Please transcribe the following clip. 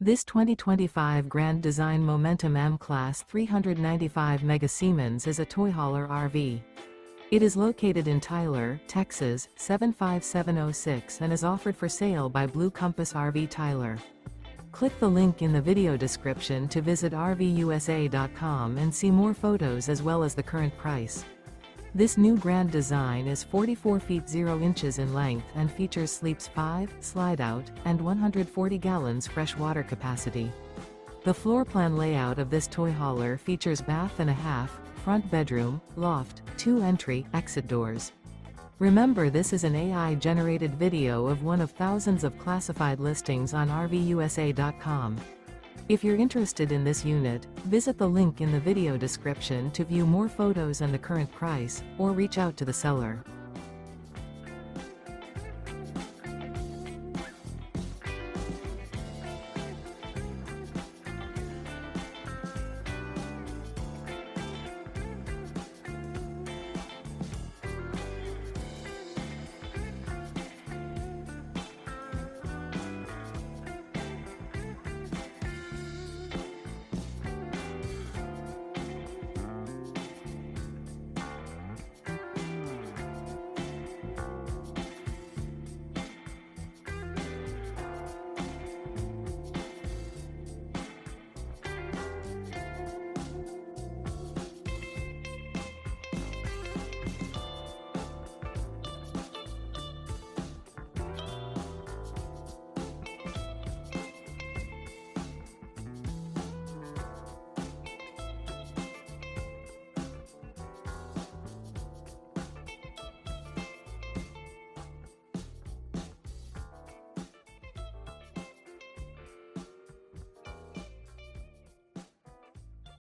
This 2025 Grand Design Momentum M-Class 395 Mega Siemens is a toy hauler RV. It is located in Tyler, Texas, 75706 and is offered for sale by Blue Compass RV Tyler. Click the link in the video description to visit RVUSA.com and see more photos as well as the current price. This new grand design is 44 feet 0 inches in length and features sleeps 5, slide-out, and 140 gallons fresh water capacity. The floor plan layout of this toy hauler features bath and a half, front bedroom, loft, 2 entry/exit doors. Remember, this is an AI-generated video of one of thousands of classified listings on RVUSA.com. If you're interested in this unit, visit the link in the video description to view more photos and the current price, or reach out to the seller.